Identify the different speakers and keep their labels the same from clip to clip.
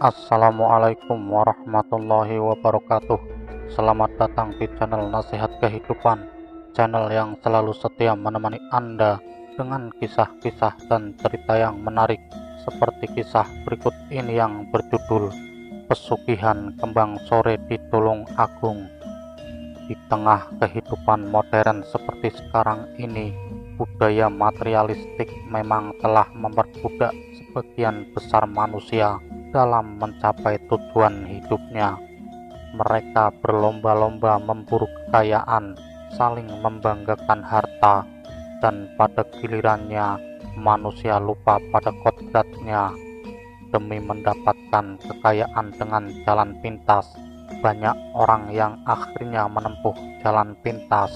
Speaker 1: Assalamualaikum warahmatullahi wabarakatuh. Selamat datang di channel Nasihat Kehidupan, channel yang selalu setia menemani Anda dengan kisah-kisah dan cerita yang menarik, seperti kisah berikut ini yang berjudul Pesugihan Kembang Sore di Tulung Agung. Di tengah kehidupan modern seperti sekarang ini, budaya materialistik memang telah memperbudak sebagian besar manusia dalam mencapai tujuan hidupnya. Mereka berlomba-lomba memburu kekayaan, saling membanggakan harta, dan pada gilirannya manusia lupa pada kodratnya. Demi mendapatkan kekayaan dengan jalan pintas, banyak orang yang akhirnya menempuh jalan pintas.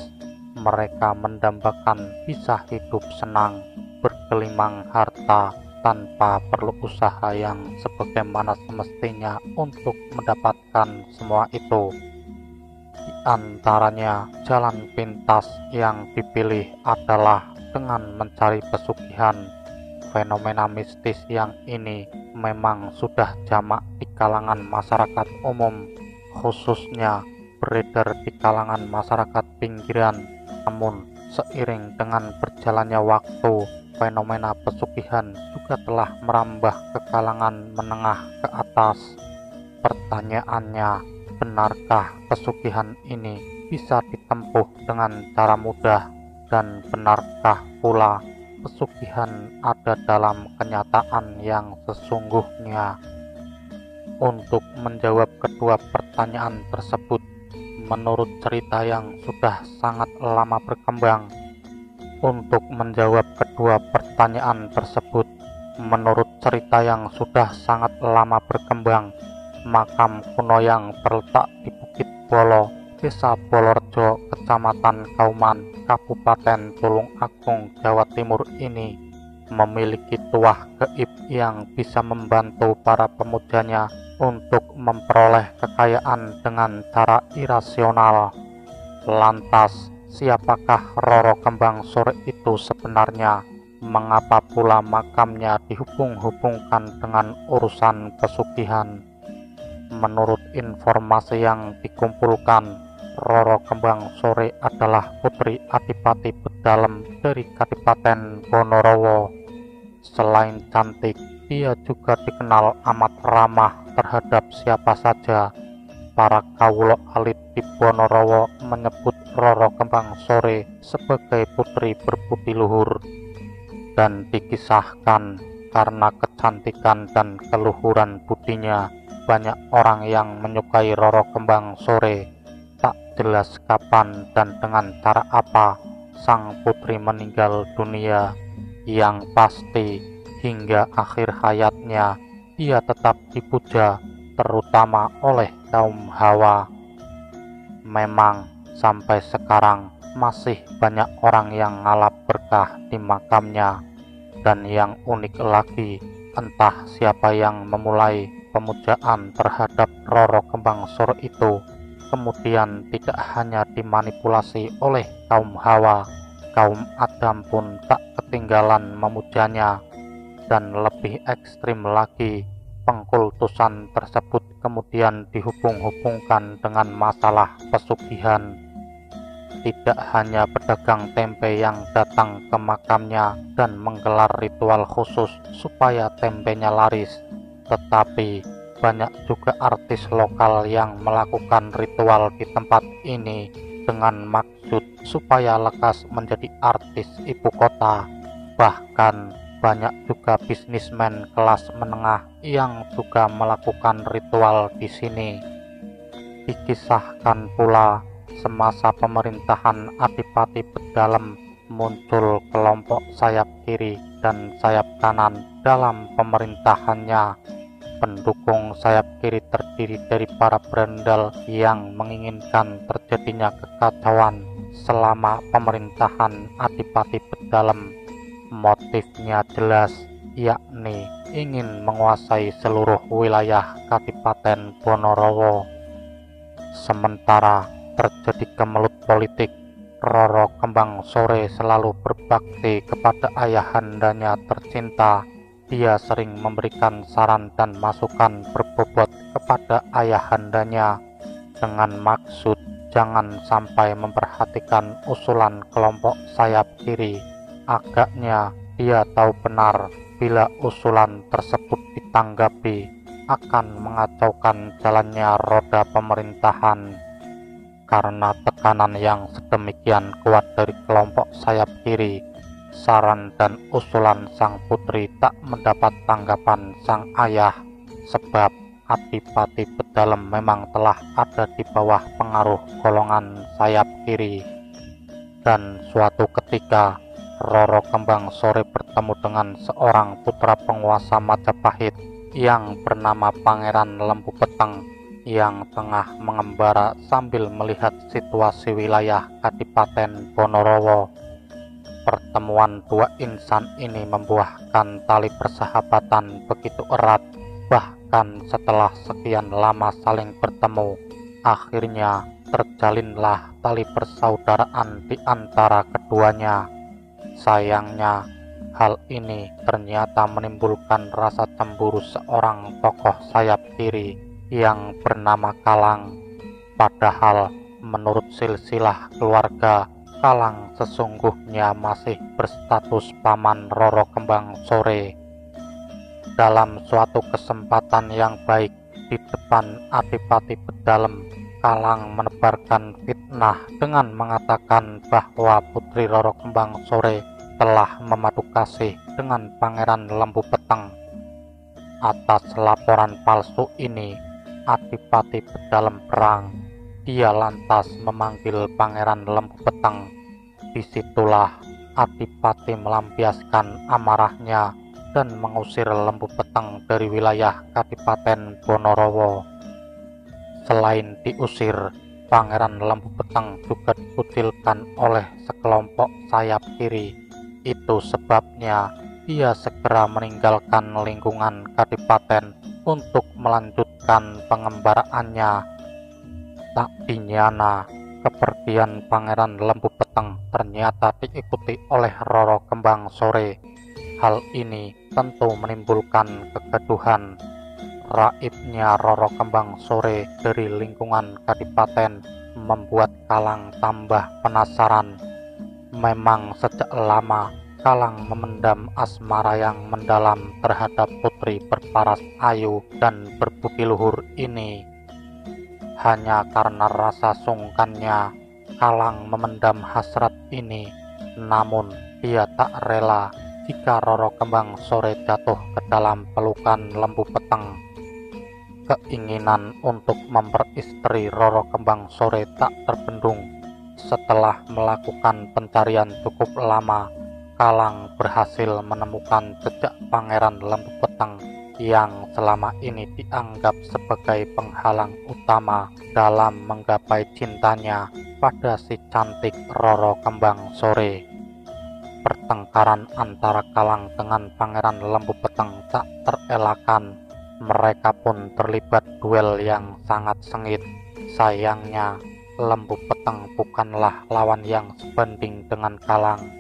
Speaker 1: Mereka mendambakan bisa hidup senang, bergelimang harta, tanpa perlu usaha yang sebagaimana semestinya untuk mendapatkan semua itu. Di antaranya, jalan pintas yang dipilih adalah dengan mencari pesugihan. Fenomena mistis yang ini memang sudah jamak di kalangan masyarakat umum, khususnya beredar di kalangan masyarakat pinggiran. Namun, seiring dengan berjalannya waktu, fenomena pesugihan juga telah merambah ke kalangan menengah ke atas. Pertanyaannya, benarkah pesugihan ini bisa ditempuh dengan cara mudah? Dan benarkah pula pesugihan ada dalam kenyataan yang sesungguhnya? Untuk menjawab kedua pertanyaan tersebut, menurut cerita yang sudah sangat lama berkembang, untuk menjawab kedua pertanyaan tersebut, menurut cerita yang sudah sangat lama berkembang, makam kuno yang terletak di Bukit Bolo, Desa Bolorejo, Kecamatan Kauman, Kabupaten Tulung Agung, Jawa Timur ini memiliki tuah gaib yang bisa membantu para pemujanya untuk memperoleh kekayaan dengan cara irasional. Lantas, siapakah Roro Kembang Sore itu sebenarnya? Mengapa pula makamnya dihubung-hubungkan dengan urusan pesugihan? Menurut informasi yang dikumpulkan, Roro Kembang Sore adalah putri Adipati Bedalem dari Kadipaten Ponorogo. Selain cantik, dia juga dikenal amat ramah terhadap siapa saja. Para kawula alit di Ponorogo menyebut Roro Kembang Sore sebagai putri berbudi luhur, dan dikisahkan karena kecantikan dan keluhuran budinya, banyak orang yang menyukai Roro Kembang Sore. Tak jelas kapan dan dengan cara apa sang putri meninggal dunia. Yang pasti, hingga akhir hayatnya ia tetap dipuja, terutama oleh kaum Hawa. Memang sampai sekarang masih banyak orang yang ngalap berkah di makamnya. Dan yang unik lagi, entah siapa yang memulai pemujaan terhadap Roro Kembang Sore itu, kemudian tidak hanya dimanipulasi oleh kaum Hawa, kaum Adam pun tak ketinggalan memujanya. Dan lebih ekstrim lagi, pengkultusan tersebut kemudian dihubung-hubungkan dengan masalah pesugihan. Tidak hanya pedagang tempe yang datang ke makamnya dan menggelar ritual khusus supaya tempenya laris, tetapi banyak juga artis lokal yang melakukan ritual di tempat ini dengan maksud supaya lekas menjadi artis ibu kota. Bahkan banyak juga bisnismen kelas menengah yang juga melakukan ritual di sini. Dikisahkan pula, semasa pemerintahan Adipati Bedalem muncul kelompok sayap kiri dan sayap kanan dalam pemerintahannya. Pendukung sayap kiri terdiri dari para berandal yang menginginkan terjadinya kekacauan selama pemerintahan Adipati Bedalem. Motifnya jelas, yakni ingin menguasai seluruh wilayah Kadipaten Ponorogo. Sementara terjadi kemelut politik Roro Kembang Sore selalu berbakti kepada ayahandanya tercinta. Dia sering memberikan saran dan masukan berbobot kepada ayahandanya dengan maksud jangan sampai memperhatikan usulan kelompok sayap kiri. Agaknya dia tahu benar bila usulan tersebut ditanggapi akan mengacaukan jalannya roda pemerintahan. Karena tekanan yang sedemikian kuat dari kelompok sayap kiri, saran dan usulan sang putri tak mendapat tanggapan sang ayah, sebab Adipati Bedalem memang telah ada di bawah pengaruh golongan sayap kiri. Dan suatu ketika Roro Kembang Sore bertemu dengan seorang putra penguasa Majapahit yang bernama Pangeran Lembu Peteng, yang tengah mengembara sambil melihat situasi wilayah Kadipaten Ponorogo. Pertemuan dua insan ini membuahkan tali persahabatan begitu erat. Bahkan setelah sekian lama saling bertemu, akhirnya terjalinlah tali persaudaraan di antara keduanya. Sayangnya, hal ini ternyata menimbulkan rasa cemburu seorang tokoh sayap kiri yang bernama Kalang. Padahal menurut silsilah keluarga, Kalang sesungguhnya masih berstatus paman Roro Kembang Sore. Dalam suatu kesempatan yang baik di depan Adipati Bedalem, Kalang menebarkan fitnah dengan mengatakan bahwa Putri Roro Kembang Sore telah memadu kasih dengan Pangeran Lembu Peteng. Atas laporan palsu ini, Adipati Bedalem perang. Dia lantas memanggil Pangeran Lembu Peteng. Disitulah Adipati melampiaskan amarahnya dan mengusir Lembu Peteng dari wilayah Kadipaten Ponorogo. Selain diusir, Pangeran Lembu Peteng juga dikucilkan oleh sekelompok sayap kiri. Itu sebabnya dia segera meninggalkan lingkungan Kadipaten untuk melanjutkan pengembaraannya. Tak dinyana, kepergian Pangeran Lembu Peteng ternyata diikuti oleh Roro Kembang Sore. Hal ini tentu menimbulkan kegaduhan. Raibnya Roro Kembang Sore dari lingkungan Kadipaten membuat Kalang tambah penasaran. Memang sejak lama Kalang memendam asmara yang mendalam terhadap putri berparas ayu dan berbudi luhur ini. Hanya karena rasa sungkannya, Kalang memendam hasrat ini. Namun dia tak rela jika Roro Kembang Sore jatuh ke dalam pelukan Lembu Peteng. Keinginan untuk memperistri Roro Kembang Sore tak terbendung. Setelah melakukan pencarian cukup lama, Kalang berhasil menemukan jejak Pangeran Lembu Peteng yang selama ini dianggap sebagai penghalang utama dalam menggapai cintanya pada si cantik Roro Kembang Sore. Pertengkaran antara Kalang dengan Pangeran Lembu Peteng tak terelakkan. Mereka pun terlibat duel yang sangat sengit. Sayangnya, Lembu Peteng bukanlah lawan yang sebanding dengan Kalang.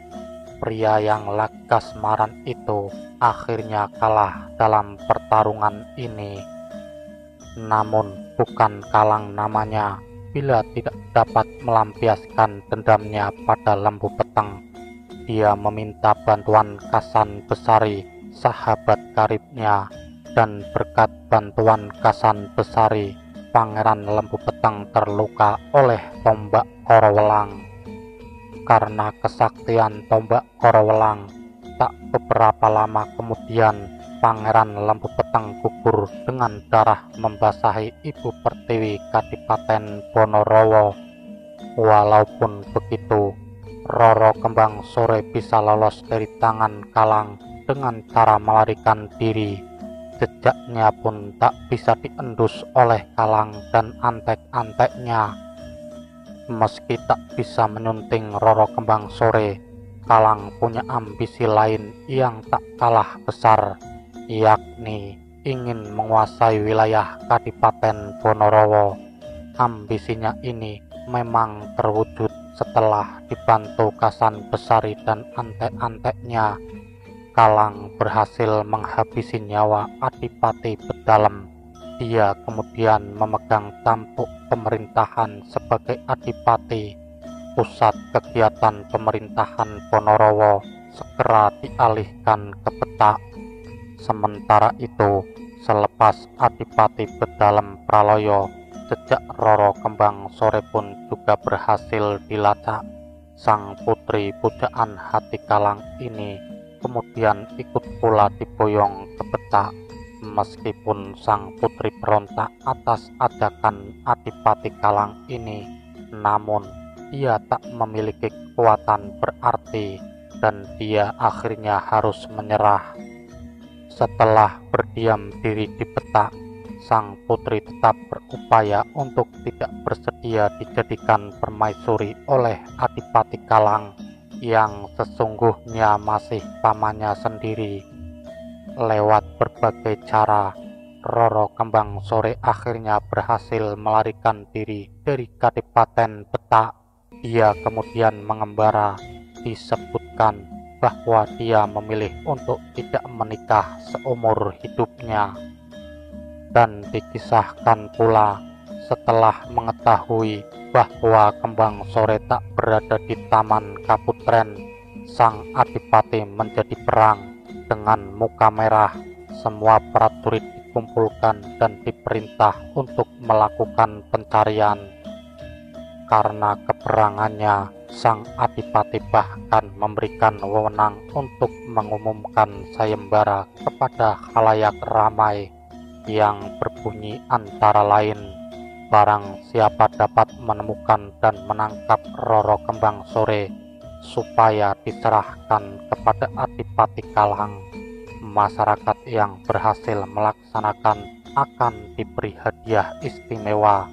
Speaker 1: Pria yang lagas maran itu akhirnya kalah dalam pertarungan ini. Namun bukan Kalang namanya bila tidak dapat melampiaskan dendamnya pada Lembu Peteng. Dia meminta bantuan Kasan Besari, sahabat karibnya, dan berkat bantuan Kasan Besari, Pangeran Lembu Peteng terluka oleh tombak Korowelang. Karena kesaktian tombak Korowelang, tak beberapa lama kemudian Pangeran Lembu Peteng gugur dengan darah membasahi Ibu Pertiwi Kadipaten Ponorogo. Walaupun begitu, Roro Kembang Sore bisa lolos dari tangan Kalang dengan cara melarikan diri. Jejaknya pun tak bisa diendus oleh Kalang dan antek-anteknya. Meski tak bisa menyunting Roro Kembang Sore, Kalang punya ambisi lain yang tak kalah besar, yakni ingin menguasai wilayah Kadipaten Ponorogo. Ambisinya ini memang terwujud Setelah dibantu Kasan Besari dan antek-anteknya, Kalang berhasil menghabisi nyawa Adipati Bedalem. Dia kemudian memegang tampuk pemerintahan sebagai Adipati. Pusat kegiatan pemerintahan Ponorogo segera dialihkan ke Petak. Sementara itu, selepas Adipati Bedalem praloyo, jejak Roro Kembang Sore pun juga berhasil dilacak. Sang putri pujaan hati Kalang ini kemudian ikut pula diboyong ke Petak. Meskipun sang putri berontak atas ajakan Adipati Kalang ini, namun ia tak memiliki kekuatan berarti dan dia akhirnya harus menyerah. Setelah berdiam diri di Petak, sang putri tetap berupaya untuk tidak bersedia dijadikan permaisuri oleh Adipati Kalang yang sesungguhnya masih pamannya sendiri. Lewat berbagai cara, Roro Kembang Sore akhirnya berhasil melarikan diri dari Kadipaten Petak. Dia kemudian mengembara. Disebutkan bahwa dia memilih untuk tidak menikah seumur hidupnya. Dan dikisahkan pula, setelah mengetahui bahwa Kembang Sore tak berada di Taman Kaputren, sang Adipati menjadi perang. Dengan muka merah, semua prajurit dikumpulkan dan diperintah untuk melakukan pencarian. Karena keperangannya, sang Adipati bahkan memberikan wewenang untuk mengumumkan sayembara kepada khalayak ramai yang berbunyi antara lain, barang siapa dapat menemukan dan menangkap Roro Kembang Sore supaya diserahkan kepada Adipati Kalang, masyarakat yang berhasil melaksanakan akan diberi hadiah istimewa.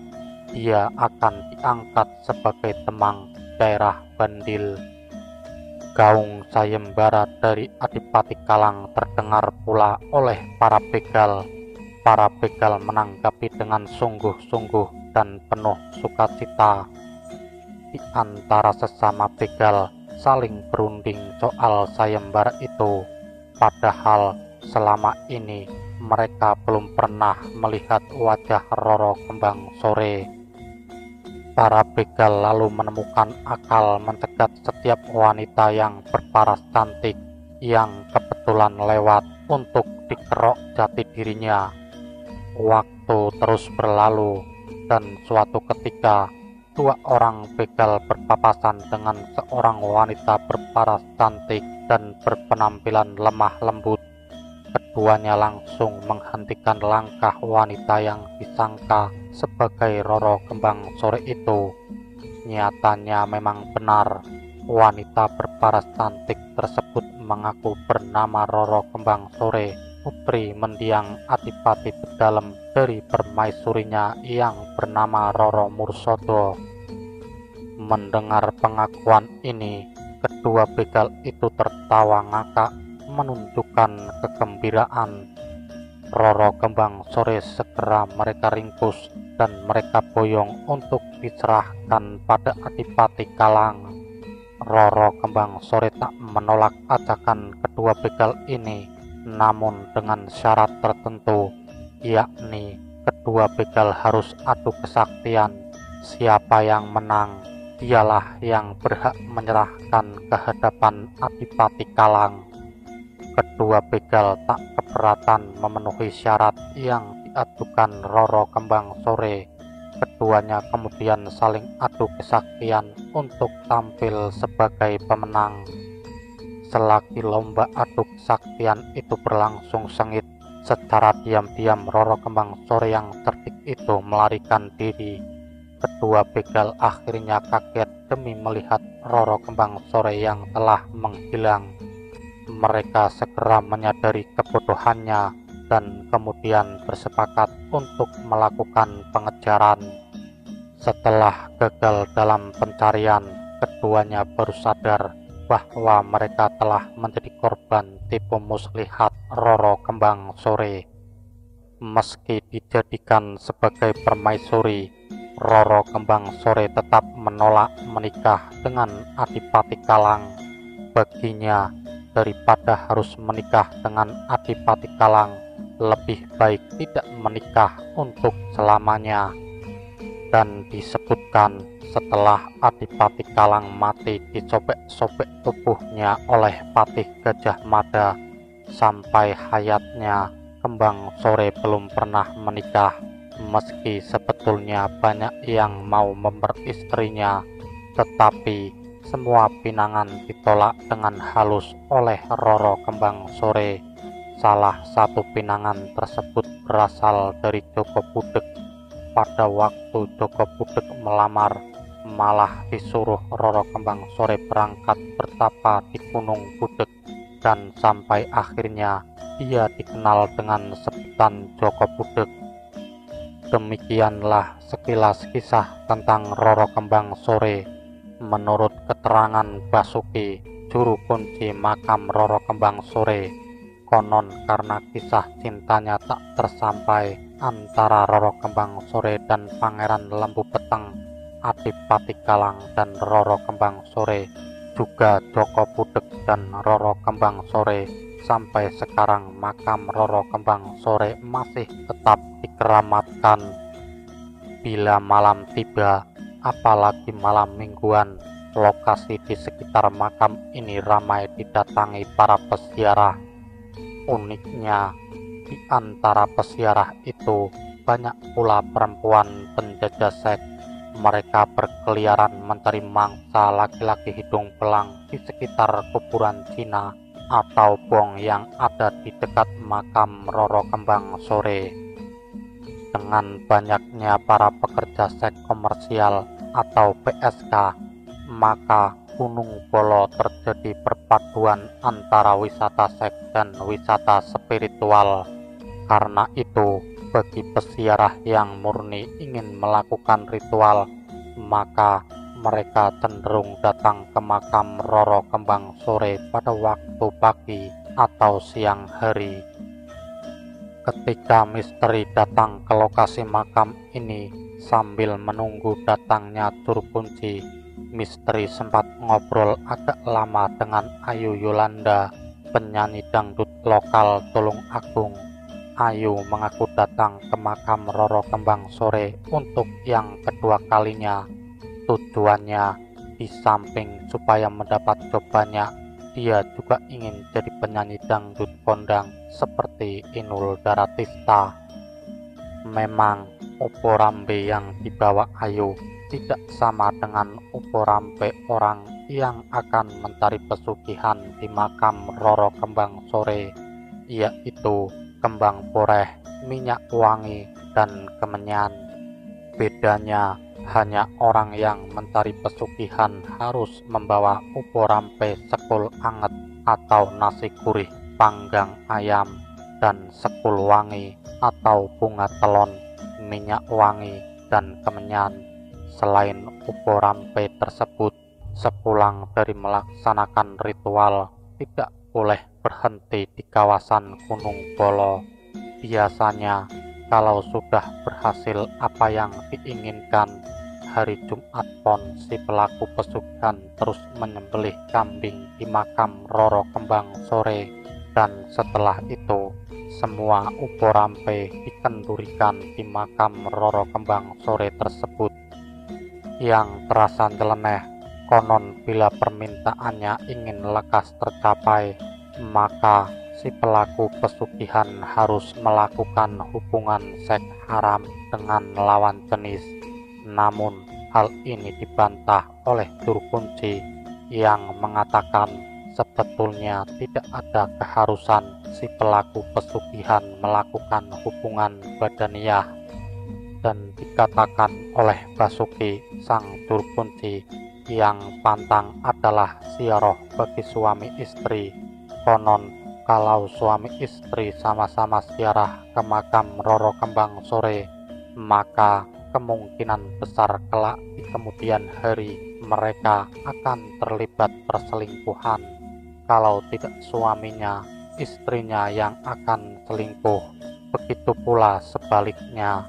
Speaker 1: Dia akan diangkat sebagai temang daerah Bandil. Gaung sayembara dari Adipati Kalang terdengar pula oleh para begal. Para begal menanggapi dengan sungguh-sungguh dan penuh sukacita. Di antara sesama begal saling berunding soal sayembara itu, padahal selama ini mereka belum pernah melihat wajah Roro Kembang Sore. Para begal lalu menemukan akal mencegat setiap wanita yang berparas cantik yang kebetulan lewat untuk dikerok jati dirinya. Waktu terus berlalu dan suatu ketika dua orang begal berpapasan dengan seorang wanita berparas cantik dan berpenampilan lemah lembut. Keduanya langsung menghentikan langkah wanita yang disangka sebagai Roro Kembang Sore itu. Nyatanya memang benar, wanita berparas cantik tersebut mengaku bernama Roro Kembang Sore, putri mendiang Adipati Bedalem dari permaisurinya yang bernama Roro Mursodo. Mendengar pengakuan ini, kedua begal itu tertawa ngakak menunjukkan kegembiraan. Roro Kembang Sore segera mereka ringkus dan mereka boyong untuk diserahkan pada Adipati Kalang. Roro Kembang Sore tak menolak ajakan kedua begal ini, namun dengan syarat tertentu, yakni kedua begal harus adu kesaktian. Siapa yang menang, dialah yang berhak menyerahkan ke hadapan Adipati Kalang. Kedua begal tak keberatan memenuhi syarat yang diajukan Roro Kembang Sore. Keduanya kemudian saling adu kesaktian untuk tampil sebagai pemenang. Selagi lomba adu kesaktian itu berlangsung sengit, secara diam-diam Roro Kembang Sore yang cerdik itu melarikan diri. Kedua begal akhirnya kaget demi melihat Roro Kembang Sore yang telah menghilang. Mereka segera menyadari kebodohannya dan kemudian bersepakat untuk melakukan pengejaran. Setelah gagal dalam pencarian, keduanya baru sadar bahwa mereka telah menjadi korban tipu muslihat Roro Kembang Sore. Meski dijadikan sebagai permaisuri, Roro Kembang Sore tetap menolak menikah dengan Adipati Kalang. Baginya, daripada harus menikah dengan Adipati Kalang, lebih baik tidak menikah untuk selamanya. Dan disebutkan setelah Adipati Kalang mati disobek-sobek tubuhnya oleh Patih Gajah Mada, sampai hayatnya Kembang Sore belum pernah menikah. Meski sebetulnya banyak yang mau memperistrinya, tetapi semua pinangan ditolak dengan halus oleh Roro Kembang Sore. Salah satu pinangan tersebut berasal dari Joko Budeg. Pada waktu Joko Budeg melamar, malah disuruh Roro Kembang Sore berangkat bertapa di Gunung Budeg, dan sampai akhirnya ia dikenal dengan sebutan Joko Budeg. Demikianlah sekilas kisah tentang Roro Kembang Sore. Menurut keterangan Basuki, juru kunci makam Roro Kembang Sore, konon karena kisah cintanya tak tersampai antara Roro Kembang Sore dan Pangeran Lembu Peteng, Adipati Kalang dan Roro Kembang Sore, juga Joko Budeg dan Roro Kembang Sore, sampai sekarang makam Roro Kembang Sore masih tetap dikeramatkan. Bila malam tiba, apalagi malam mingguan, lokasi di sekitar makam ini ramai didatangi para peziarah. Uniknya, di antara peziarah itu banyak pula perempuan penjajah seks. Mereka berkeliaran mencari mangsa laki-laki hidung belang di sekitar kuburan Cina atau bong yang ada di dekat makam Roro Kembang Sore. Dengan banyaknya para pekerja seks komersial atau PSK, maka Gunung Bolo terjadi perpaduan antara wisata seks dan wisata spiritual. Karena itu, bagi peziarah yang murni ingin melakukan ritual, maka mereka cenderung datang ke makam Roro Kembang Sore pada waktu pagi atau siang hari. Ketika misteri datang ke lokasi makam ini sambil menunggu datangnya juru kunci, misteri sempat ngobrol agak lama dengan Ayu Yolanda, penyanyi dangdut lokal Tulung Agung. Ayu mengaku datang ke makam Roro Kembang Sore untuk yang kedua kalinya. Tujuannya, di samping supaya mendapat job banyak, dia juga ingin jadi penyanyi dangdut kondang seperti Inul Daratista. Memang uporambe yang dibawa Ayu tidak sama dengan uporambe orang yang akan mencari pesugihan di makam Roro Kembang Sore, yaitu kembang boreh, minyak wangi, dan kemenyan. Bedanya hanya orang yang mencari pesugihan harus membawa uporampe sekul anget atau nasi gurih panggang ayam, dan sekul wangi atau bunga telon, minyak wangi, dan kemenyan. Selain uporampe tersebut, sepulang dari melaksanakan ritual tidak boleh berhenti di kawasan Gunung Bolo. Biasanya, kalau sudah berhasil apa yang diinginkan, hari Jumat Pon si pelaku pesugihan terus menyembelih kambing di makam Roro Kembang Sore, dan setelah itu semua uporampe dikendurikan di makam Roro Kembang Sore tersebut. Yang terasa nyeleneh, konon bila permintaannya ingin lekas tercapai, maka si pelaku pesugihan harus melakukan hubungan seks haram dengan lawan jenis. Namun hal ini dibantah oleh juru kunci yang mengatakan sebetulnya tidak ada keharusan si pelaku pesugihan melakukan hubungan badaniah. Dan dikatakan oleh Basuki, sang juru kunci, yang pantang adalah siaroh bagi suami istri. Konon kalau suami istri sama-sama ziarah ke makam Roro Kembang Sore, maka kemungkinan besar kelak di kemudian hari mereka akan terlibat perselingkuhan. Kalau tidak suaminya, istrinya yang akan selingkuh. Begitu pula sebaliknya.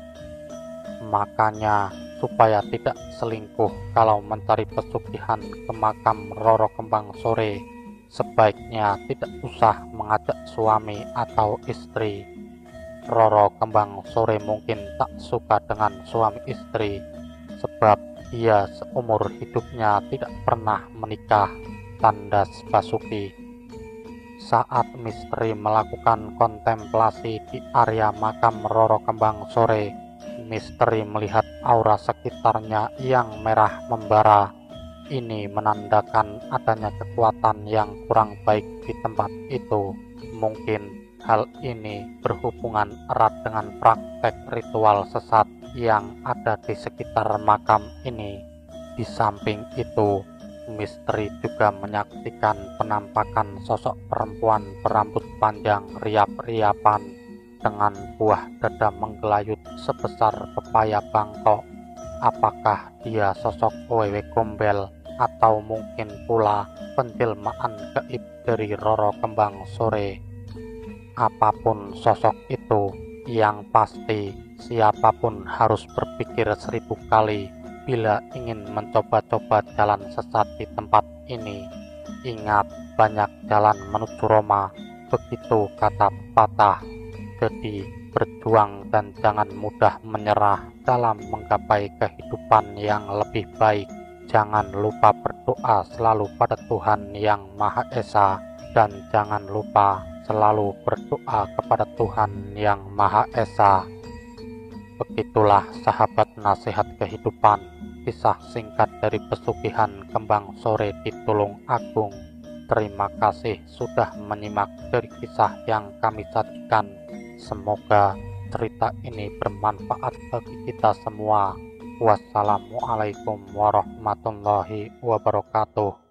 Speaker 1: Makanya supaya tidak selingkuh kalau mencari pesugihan ke makam Roro Kembang Sore, sebaiknya tidak usah mengajak suami atau istri. Roro Kembang Sore mungkin tak suka dengan suami istri, sebab ia seumur hidupnya tidak pernah menikah, tandas Basuki. Saat misteri melakukan kontemplasi di area makam Roro Kembang Sore, misteri melihat aura sekitarnya yang merah membara. Ini menandakan adanya kekuatan yang kurang baik di tempat itu. Mungkin hal ini berhubungan erat dengan praktek ritual sesat yang ada di sekitar makam ini. Di samping itu, misteri juga menyaksikan penampakan sosok perempuan berambut panjang riap-riapan dengan buah dada menggelayut sebesar pepaya bangkok. Apakah dia sosok Wewe Gombel atau mungkin pula penjelmaan gaib dari Roro Kembang Sore? Apapun sosok itu, yang pasti siapapun harus berpikir 1000 kali bila ingin mencoba-coba jalan sesat di tempat ini. Ingat, banyak jalan menuju Roma, begitu kata pepatah. Jadi berjuang dan jangan mudah menyerah dalam menggapai kehidupan yang lebih baik. Jangan lupa berdoa selalu pada Tuhan Yang Maha Esa, dan jangan lupa selalu berdoa kepada Tuhan Yang Maha Esa. Begitulah sahabat nasihat kehidupan, kisah singkat dari pesugihan Kembang Sore di Tulung Agung. Terima kasih sudah menyimak dari kisah yang kami sajikan. Semoga cerita ini bermanfaat bagi kita semua. Wassalamualaikum warahmatullahi wabarakatuh.